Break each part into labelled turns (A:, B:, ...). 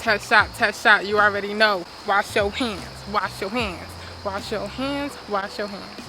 A: Test shot, test shot. You already know. Wash your hands, wash your hands, wash your hands, wash your hands.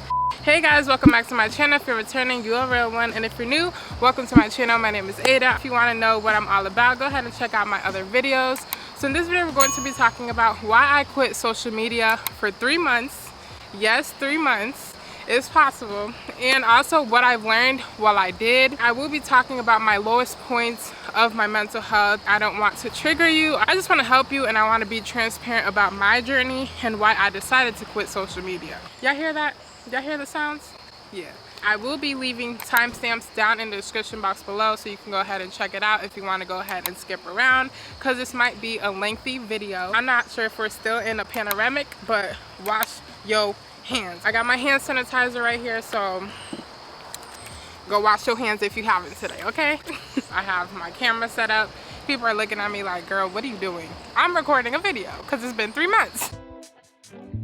A: Hey guys, welcome back to my channel. If you're returning, you're a real one, and if you're new, welcome to my channel. My name is Ada. If you want to know what I'm all about, go ahead and check out my other videos. So in this video, we're going to be talking about why I quit social media for 3 months. Yes, 3 months. It's possible. And also what I've learned while I did. I will be talking about my lowest points of my mental health. I don't want to trigger you. I just want to help you, and I want to be transparent about my journey and why I decided to quit social media. Y'all hear that? Y'all hear the sounds? Yeah. I will be leaving timestamps down in the description box below, so you can go ahead and check it out if you want to go ahead and skip around, because this might be a lengthy video. I'm not sure if we're still in a panoramic, but wash your hands. I got my hand sanitizer right here, so go wash your hands if you haven't today, okay? I have my camera set up. People are looking at me like, girl, what are you doing? I'm recording a video because it's been 3 months.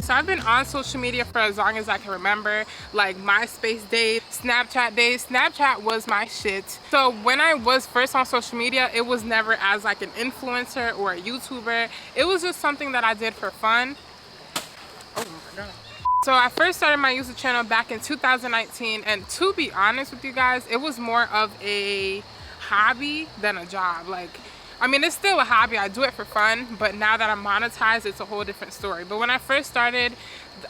A: So I've been on social media for as long as I can remember, like MySpace days, Snapchat days. Snapchat was my shit. So when I was first on social media, it was never as like an influencer or a YouTuber. It was just something that I did for fun. Oh my God. So I first started my YouTube channel back in 2019, and to be honest with you guys, it was more of a hobby than a job. Like, I mean, it's still a hobby. I do it for fun, but now that I'm monetized, it's a whole different story. But when I first started,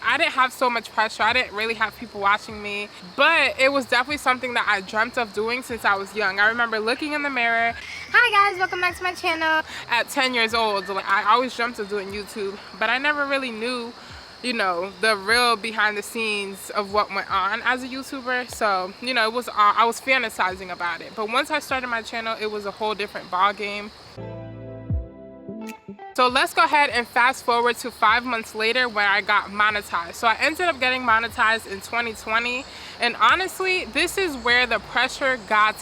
A: I didn't have so much pressure. I didn't really have people watching me, but it was definitely something that I dreamt of doing since I was young. I remember looking in the mirror. Hi guys, welcome back to my channel. At 10 years old, like, I always dreamt of doing YouTube, but I never really knew, you know, the real behind the scenes of what went on as a YouTuber. So, you know, it was I was fantasizing about it. But once I started my channel, it was a whole different ball game. So let's go ahead and fast forward to 5 months later when I got monetized. So I ended up getting monetized in 2020. And honestly, this is where the pressure got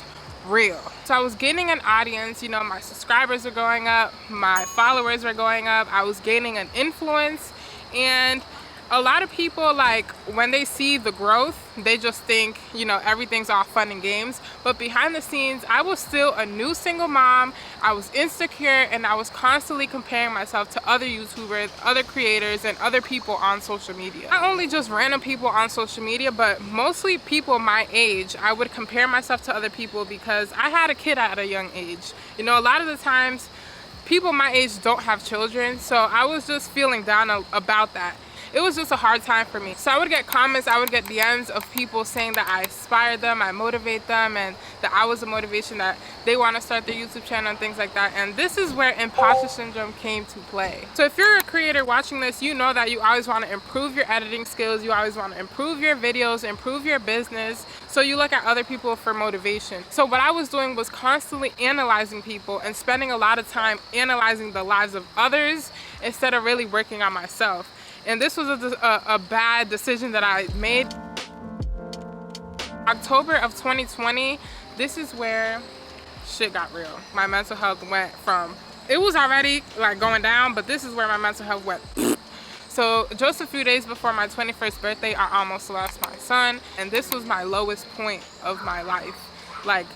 A: real. So I was gaining an audience, you know, my subscribers are going up, my followers are going up, I was gaining an influence. And a lot of people, like, when they see the growth, they just think, you know, everything's all fun and games. But behind the scenes, I was still a new single mom. I was insecure, and I was constantly comparing myself to other YouTubers, other creators, and other people on social media. Not only just random people on social media, but mostly people my age. I would compare myself to other people because I had a kid at a young age. You know, a lot of the times, people my age don't have children, so I was just feeling down about that. It was just a hard time for me. So I would get comments, I would get DMs of people saying that I inspire them, I motivate them, and that I was a motivation, that they want to start their YouTube channel and things like that. And this is where imposter syndrome came to play. So if you're a creator watching this, you know that you always want to improve your editing skills, you always want to improve your videos, improve your business. So you look at other people for motivation. So what I was doing was constantly analyzing people and spending a lot of time analyzing the lives of others instead of really working on myself. And this was a bad decision that I made. October of 2020, this is where shit got real. My mental health went from, it was already like going down, but this is where my mental health went. So just a few days before my 21st birthday, I almost lost my son. And this was my lowest point of my life. Like,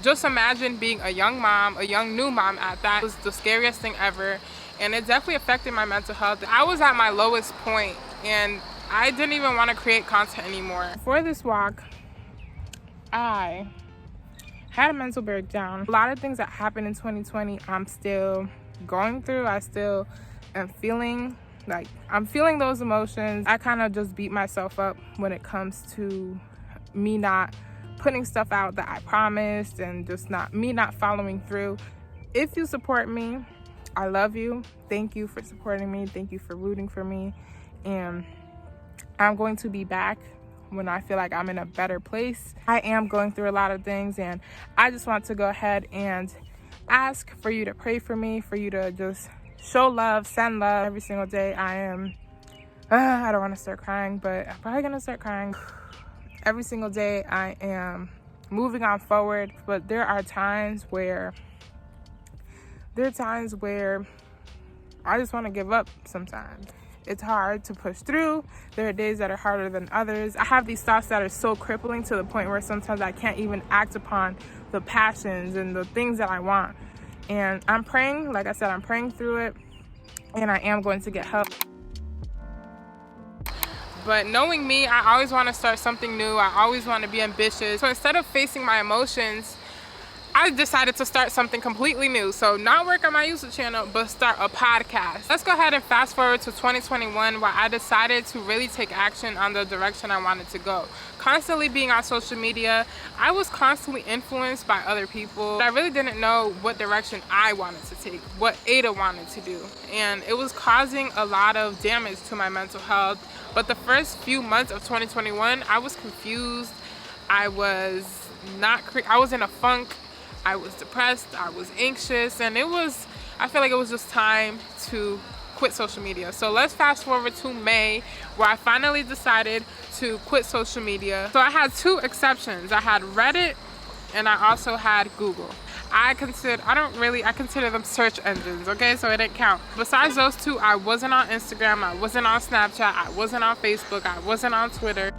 A: just imagine being a young mom, a young new mom at that. It was the scariest thing ever. And it definitely affected my mental health. I was at my lowest point, and I didn't even want to create content anymore. For this walk, I had a mental breakdown. A lot of things that happened in 2020, I'm still going through. I still am feeling, like, I'm feeling those emotions. I kind of just beat myself up when it comes to me not putting stuff out that I promised, and just me not following through. If you support me, I love you. Thank you for supporting me. Thank you for rooting for me. And I'm going to be back when I feel like I'm in a better place. I am going through a lot of things, and I just want to go ahead and ask for you to pray for me, for you to just show love, send love every single day. I don't want to start crying, but I'm probably going to start crying. Every single day I am moving on forward, but there are times where I just want to give up sometimes. It's hard to push through. There are days that are harder than others. I have these thoughts that are so crippling to the point where sometimes I can't even act upon the passions and the things that I want. And I'm praying, like I said, I'm praying through it, and I am going to get help. But knowing me, I always want to start something new. I always want to be ambitious. So instead of facing my emotions, I decided to start something completely new. So not work on my YouTube channel, but start a podcast. Let's go ahead and fast forward to 2021, where I decided to really take action on the direction I wanted to go. Constantly being on social media, I was constantly influenced by other people. I really didn't know what direction I wanted to take, what Ada wanted to do. And it was causing a lot of damage to my mental health. But the first few months of 2021, I was confused. I was in a funk. I was depressed, I was anxious, and I feel like it was just time to quit social media. So let's fast forward to May, where I finally decided to quit social media. So I had two exceptions. I had Reddit, and I also had Google. I consider them search engines, okay? So it didn't count. Besides those two, I wasn't on Instagram, I wasn't on Snapchat, I wasn't on Facebook, I wasn't on Twitter.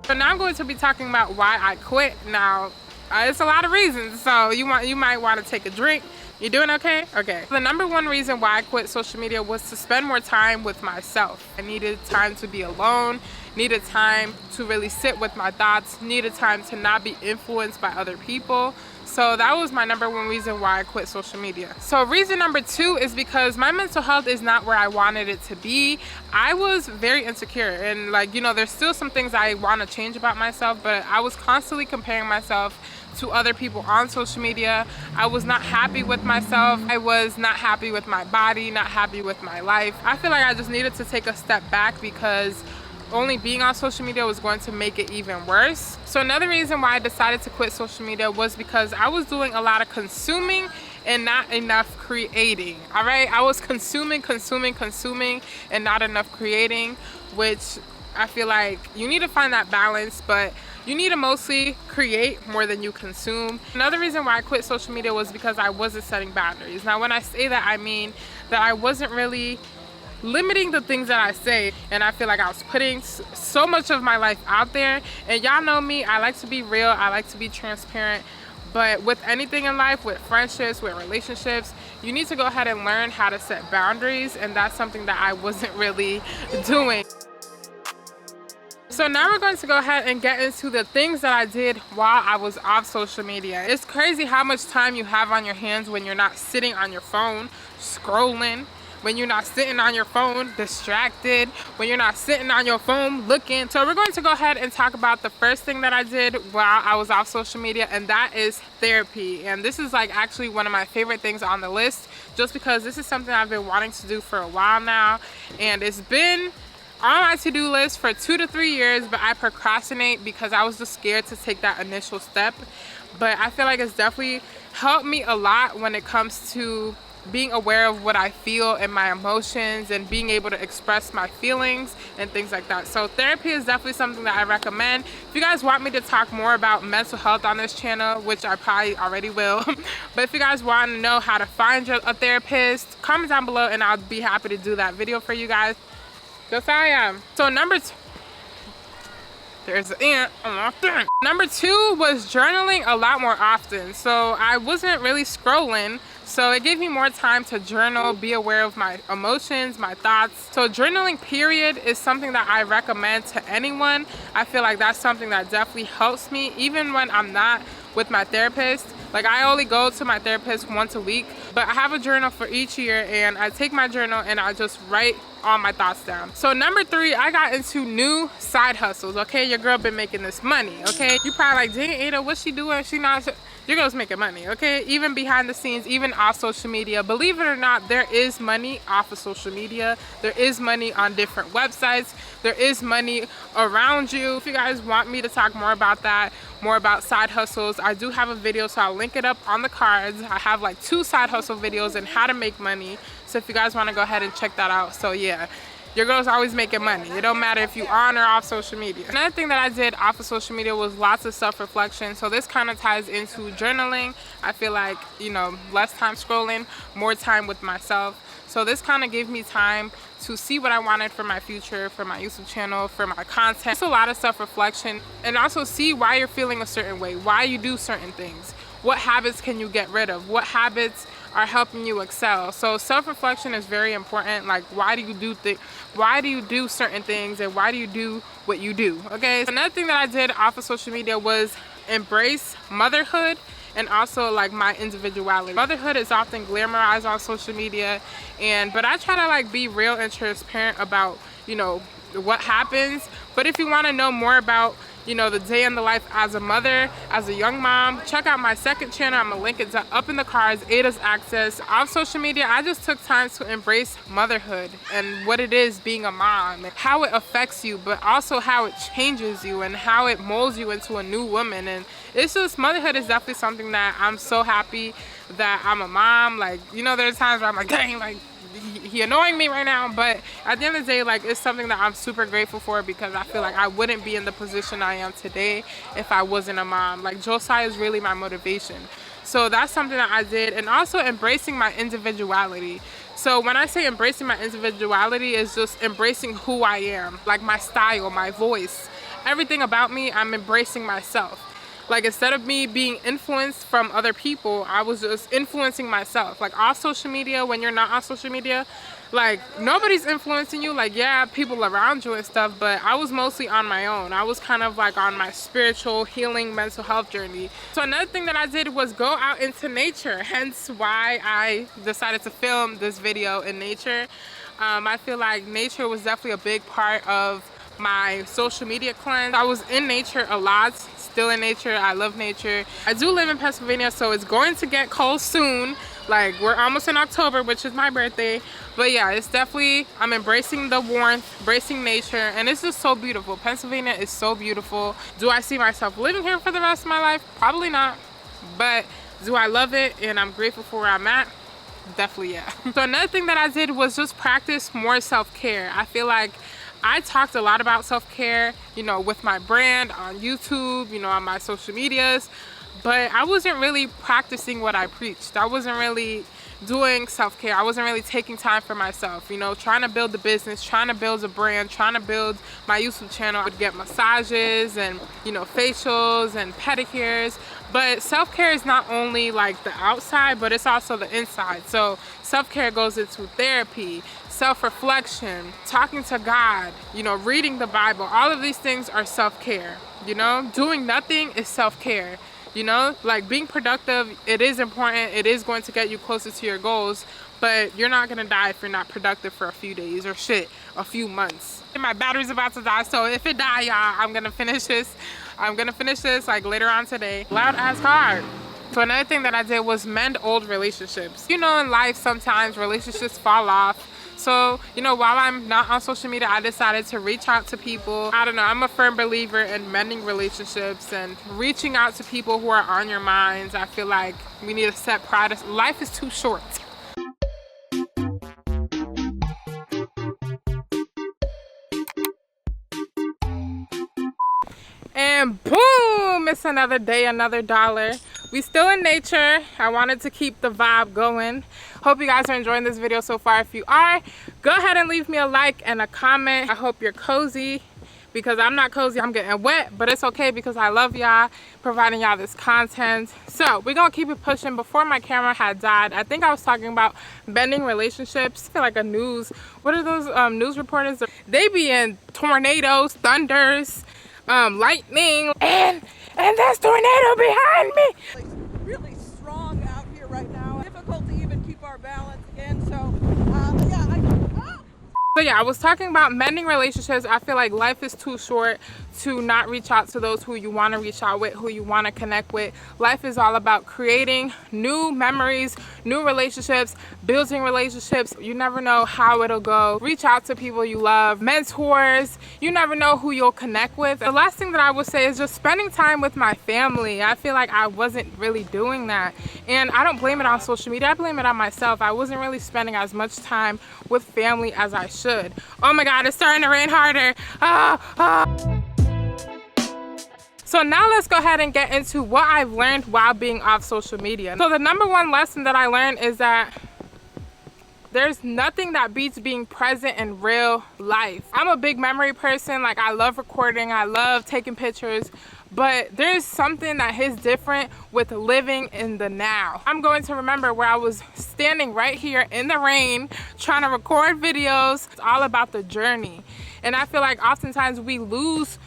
A: So now I'm going to be talking about why I quit. Now, it's a lot of reasons, so you might want to take a drink. You doing okay? Okay. The number one reason why I quit social media was to spend more time with myself. I needed time to be alone, needed time to really sit with my thoughts, needed time to not be influenced by other people. So that was my number one reason why I quit social media. So reason number two is because my mental health is not where I wanted it to be. I was very insecure, and there's still some things I want to change about myself, but I was constantly comparing myself to other people on social media. I was not happy with myself. I was not happy with my body, not happy with my life. I feel like I just needed to take a step back because only being on social media was going to make it even worse. So another reason why I decided to quit social media was because I was doing a lot of consuming and not enough creating. All right, I was consuming and not enough creating, which I feel like you need to find that balance, but you need to mostly create more than you consume. Another reason why I quit social media was because I wasn't setting boundaries. Now, when I say that, I mean that I wasn't really limiting the things that I say, and I feel like I was putting so much of my life out there. And y'all know me, I like to be real, I like to be transparent. But with anything in life, with friendships, with relationships, you need to go ahead and learn how to set boundaries, and that's something that I wasn't really doing. So now we're going to go ahead and get into the things that I did while I was off social media. It's crazy how much time you have on your hands when you're not sitting on your phone scrolling, when you're not sitting on your phone distracted, when you're not sitting on your phone looking. So we're going to go ahead and talk about the first thing that I did while I was off social media, and that is therapy. And this is actually one of my favorite things on the list, just because this is something I've been wanting to do for a while now, and it's been on my to-do list for 2 to 3 years, but I procrastinate because I was just scared to take that initial step. But I feel like it's definitely helped me a lot when it comes to being aware of what I feel and my emotions, and being able to express my feelings and things like that. So therapy is definitely something that I recommend. If you guys want me to talk more about mental health on this channel, which I probably already will, but if you guys want to know how to find a therapist, comment down below and I'll be happy to do that video for you guys. Yes, I am. So number two was journaling a lot more often. So I wasn't really scrolling, so it gave me more time to journal, be aware of my emotions, my thoughts. So journaling period is something that I recommend to anyone. I feel like that's something that definitely helps me even when I'm not with my therapist. I only go to my therapist once a week, but I have a journal for each year, and I take my journal and I just write all my thoughts down. So number three, I got into new side hustles. Okay, your girl been making this money. Okay, you probably like, dang, Ada, what's she doing? She not. Your girl's making money. Okay, even behind the scenes, even off social media. Believe it or not, there is money off of social media. There is money on different websites. There is money around you. If you guys want me to talk more about that, more about side hustles, I do have a video, so I'll link it up on the cards. I have 2 side hustle videos and how to make money. So if you guys want to go ahead and check that out. So yeah, your girl's always making money. It don't matter if you on or off social media. Another thing that I did off of social media was lots of self-reflection. So this kind of ties into journaling. I feel like, less time scrolling, more time with myself. So this kind of gave me time to see what I wanted for my future, for my YouTube channel, for my content. It's a lot of self-reflection, and also see why you're feeling a certain way, why you do certain things, what habits can you get rid of? What habits are helping you excel? So self-reflection is very important. Like, why do you do certain things, and why do you do what you do? Okay, so another thing that I did off of social media was embrace motherhood and also like my individuality. Motherhood is often glamorized on social media, but I try to like be real and transparent about, you know, what happens. But if you want to know more about, you know, the day in the life as a mother, as a young mom, check out my second channel. I'm gonna link it up in the cards, Ada's Access. On social media, I just took time to embrace motherhood and what it is being a mom, and how it affects you, but also how it changes you and how it molds you into a new woman. And it's just, motherhood is definitely something that I'm so happy that I'm a mom. Like, you know, there's times where I'm like, dang, like, he annoying me right now, but at the end of the day, like, it's something that I'm super grateful for, because I feel like I wouldn't be in the position I am today if I wasn't a mom. Like, Josiah is really my motivation. So that's something that I did. And also embracing my individuality. So when I say embracing my individuality, is just embracing who I am, like my style, my voice, everything about me. I'm embracing myself. Like, instead of me being influenced from other people, I was just influencing myself. Like, on social media, when you're not on social media, like, nobody's influencing you. Like, yeah, people around you and stuff, but I was mostly on my own. I was kind of like on my spiritual healing mental health journey. So another thing that I did was go out into nature, hence why I decided to film this video in nature. I feel like nature was definitely a big part of my social media cleanse. I was in nature a lot, still in nature. I love nature. I do live in Pennsylvania, so it's going to get cold soon. Like, we're almost in October, which is my birthday. But yeah, it's definitely, I'm embracing the warmth, embracing nature, and it's just so beautiful. Pennsylvania is so beautiful. Do I see myself living here for the rest of my life? Probably not. But do I love it and I'm grateful for where I'm at? Definitely, yeah. So another thing that I did was just practice more self-care. I feel like I talked a lot about self-care, you know, with my brand on YouTube, you know, on my social medias, but I wasn't really practicing what I preached. I wasn't really doing self-care. I wasn't really taking time for myself, you know, trying to build the business, trying to build a brand, trying to build my YouTube channel. I would get massages and, you know, facials and pedicures. But self-care is not only like the outside, but it's also the inside. So self-care goes into therapy, self-reflection, talking to God, you know, reading the Bible. All of these things are self-care, you know. Doing nothing is self-care, you know. Like, being productive, it is important. It is going to get you closer to your goals, but you're not gonna die if you're not productive for a few days or a few months. And my battery's about to die, so if it die, y'all, I'm gonna finish this like later on today. Loud ass car. So another thing that I did was mend old relationships. You know, in life sometimes relationships fall off. So, you know, while I'm not on social media, I decided to reach out to people. I don't know, I'm a firm believer in mending relationships and reaching out to people who are on your minds. I feel like we need to set priorities. Life is too short. And boom, it's another day, another dollar. We still in nature. I wanted to keep the vibe going. Hope you guys are enjoying this video so far. If you are, go ahead and leave me a like and a comment. I hope you're cozy, because I'm not cozy. I'm getting wet, but it's okay because I love y'all, providing y'all this content. So we're gonna keep it pushing. Before my camera had died, I think I was talking about bending relationships. I feel like what are those news reporters? They be in tornadoes, thunders, lightning, and there's tornado behind me.
B: It's really strong out here right now. Difficult to even keep our balance again. So
A: yeah, I was talking about mending relationships. I feel like life is too short to not reach out to those who you want to reach out with, who you want to connect with. Life is all about creating new memories, new relationships, building relationships. You never know how it'll go. Reach out to people you love, mentors. You never know who you'll connect with. The last thing that I would say is just spending time with my family. I feel like I wasn't really doing that, and I don't blame it on social media. I blame it on myself. I wasn't really spending as much time with family as I should. Oh my God, it's starting to rain harder. So now let's go ahead and get into what I've learned while being off social media. So the number one lesson that I learned is that There's nothing that beats being present in real life. I'm a big memory person. Like, I love recording, I love taking pictures, but there's something that hits different with living in the now. I'm going to remember where I was standing right here in the rain trying to record videos. It's all about the journey. And I feel like oftentimes we lose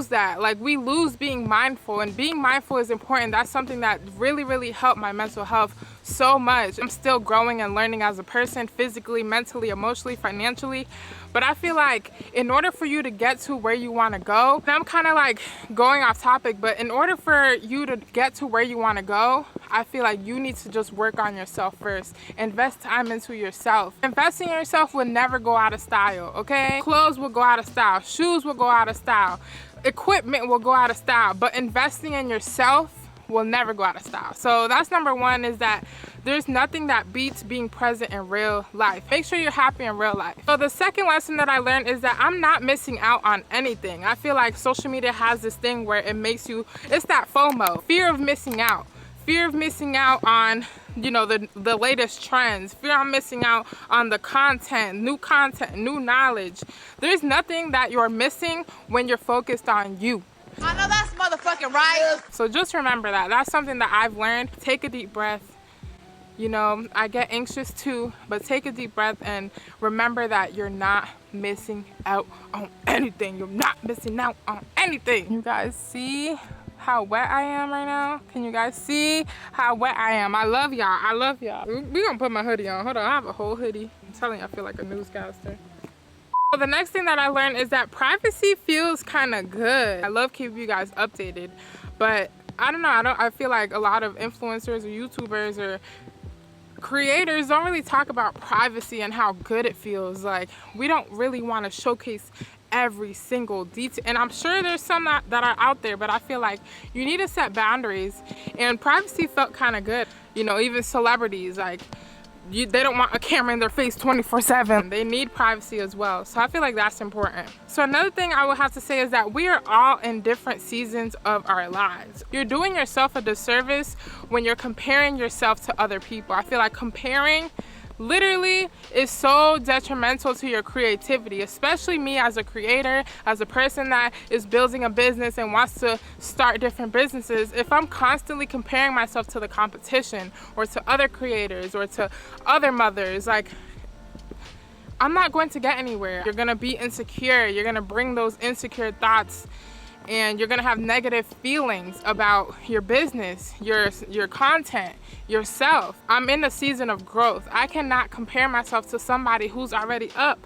A: that. Like, we lose being mindful, and being mindful is important. That's something that really helped my mental health so much. I'm still growing and learning as a person, physically, mentally, emotionally, financially. But I feel like in order for you to get to where you want to go, and I'm kind of like going off topic, but in order for you to get to where you want to go, I feel like you need to just work on yourself first. Invest time into yourself. Investing in yourself will never go out of style, okay? Clothes will go out of style. Shoes will go out of style. Equipment will go out of style. But investing in yourself will never go out of style. So that's number one, is that there's nothing that beats being present in real life. Make sure you're happy in real life. So the second lesson that I learned is that I'm not missing out on anything. I feel like social media has this thing where it makes you, it's that FOMO, fear of missing out. Fear of missing out on, you know, the latest trends. Fear of missing out on the content, new knowledge. There's nothing that you're missing when you're focused on you.
B: I know that's motherfucking right.
A: So just remember that. That's something that I've learned. Take a deep breath. You know, I get anxious too, but take a deep breath and remember that you're not missing out on anything. You're not missing out on anything. You guys see how wet I am right now? Can you guys see how wet I am? I love y'all. I love y'all. We're gonna put my hoodie on. Hold on, I have a whole hoodie. I'm telling you, I feel like a newscaster. So the next thing that I learned is that privacy feels kind of good. I love keeping you guys updated, but I don't know. I feel like a lot of influencers or YouTubers or creators don't really talk about privacy and how good it feels. Like, we don't really want to showcase every single detail, and I'm sure there's some that are out there, but I feel like you need to set boundaries, and privacy felt kind of good. You know, even celebrities, like, they don't want a camera in their face 24/7. They need privacy as well. So I feel like that's important. So another thing I would have to say is that we are all in different seasons of our lives. You're doing yourself a disservice when you're comparing yourself to other people. I feel like comparing literally is so detrimental to your creativity, especially me as a creator, as a person that is building a business and wants to start different businesses. If I'm constantly comparing myself to the competition or to other creators or to other mothers, like, I'm not going to get anywhere. You're gonna be insecure. You're gonna bring those insecure thoughts, and you're gonna have negative feelings about your business, your content, yourself. I'm in a season of growth. I cannot compare myself to somebody who's already up,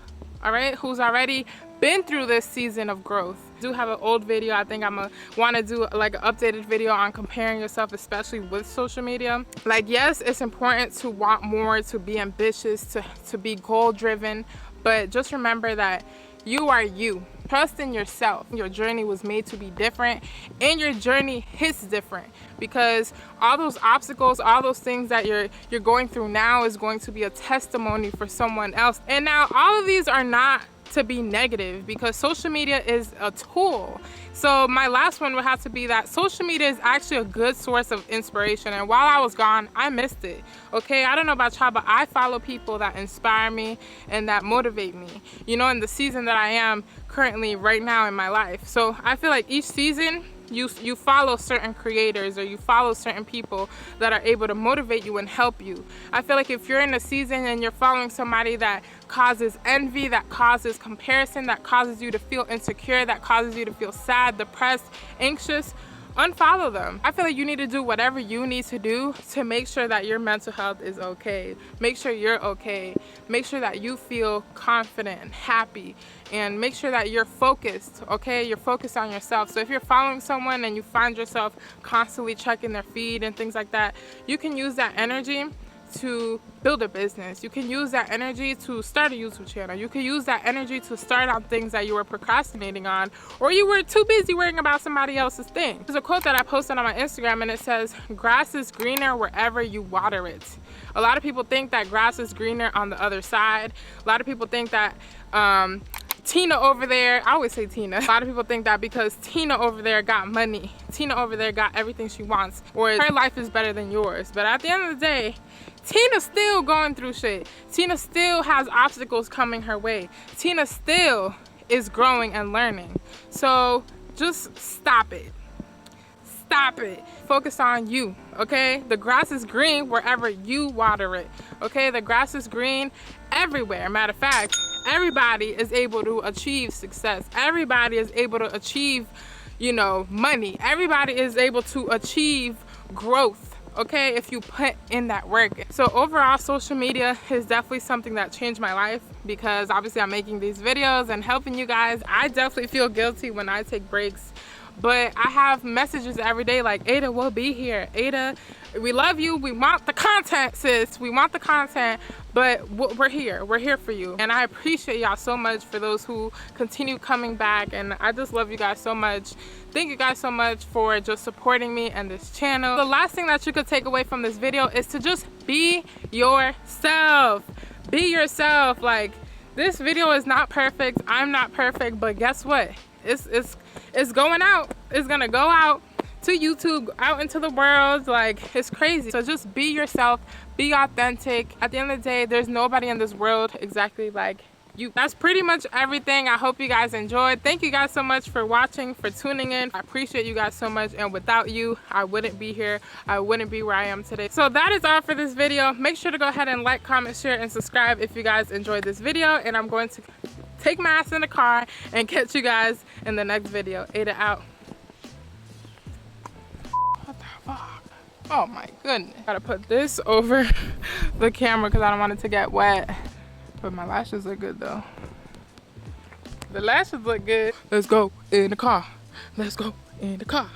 A: all right? Who's already been through this season of growth. I do have an old video. I think I'm gonna wanna do like an updated video on comparing yourself, especially with social media. Like, yes, it's important to want more, to be ambitious, to be goal driven, but just remember that you are you. Trust in yourself. Your journey was made to be different, and your journey hits different, because all those obstacles, all those things that you're going through now is going to be a testimony for someone else. And now all of these are not to be negative, because social media is a tool. So my last one would have to be that social media is actually a good source of inspiration, and while I was gone, I missed it. Okay, I don't know about y'all, but I follow people that inspire me and that motivate me, you know, in the season that I am currently right now in my life. So I feel like each season you follow certain creators, or you follow certain people that are able to motivate you and help you. I feel like if you're in a season and you're following somebody that causes envy, that causes comparison, that causes you to feel insecure, that causes you to feel sad, depressed, anxious, unfollow them. I feel like you need to do whatever you need to do to make sure that your mental health is okay. Make sure you're okay. Make sure that you feel confident and happy, and make sure that you're focused, okay? You're focused on yourself. So if you're following someone and you find yourself constantly checking their feed and things like that, you can use that energy to build a business. You can use that energy to start a YouTube channel. You can use that energy to start on things that you were procrastinating on, or you were too busy worrying about somebody else's thing. There's a quote that I posted on my Instagram, and it says, "Grass is greener wherever you water it." A lot of people think that grass is greener on the other side. A lot of people think that Tina over there, I always say Tina. A lot of people think that because Tina over there got money, Tina over there got everything she wants, or her life is better than yours. But at the end of the day, Tina's still going through shit. Tina still has obstacles coming her way. Tina still is growing and learning. So just stop it. Stop it. Focus on you, okay? The grass is green wherever you water it, okay? The grass is green everywhere. Matter of fact, everybody is able to achieve success. Everybody is able to achieve, you know, money. Everybody is able to achieve growth, okay, if you put in that work. So overall, social media is definitely something that changed my life, because obviously I'm making these videos and helping you guys. I definitely feel guilty when I take breaks, but I have messages every day like, Ada, we'll be here. Ada, we love you. We want the content, sis. We want the content, but we're here. We're here for you. And I appreciate y'all so much for those who continue coming back. And I just love you guys so much. Thank you guys so much for just supporting me and this channel. The last thing that you could take away from this video is to just be yourself. Be yourself. Like, this video is not perfect. I'm not perfect, but guess what? It's going out. It's gonna go out to YouTube, out into the world. Like, it's crazy. So just be yourself, be authentic. At the end of the day, there's nobody in this world exactly like you. That's pretty much everything. I hope you guys enjoyed. Thank you guys so much for watching, for tuning in. I appreciate you guys so much, and without you, I wouldn't be here. I wouldn't be where I am today. So that is all for this video. Make sure to go ahead and like, comment, share, and subscribe if you guys enjoyed this video, and I'm going to take my ass in the car and catch you guys in the next video. Ada out. What the fuck? Oh my goodness. Gotta put this over the camera because I don't want it to get wet. But my lashes look good though. The lashes look good. Let's go in the car. Let's go in the car.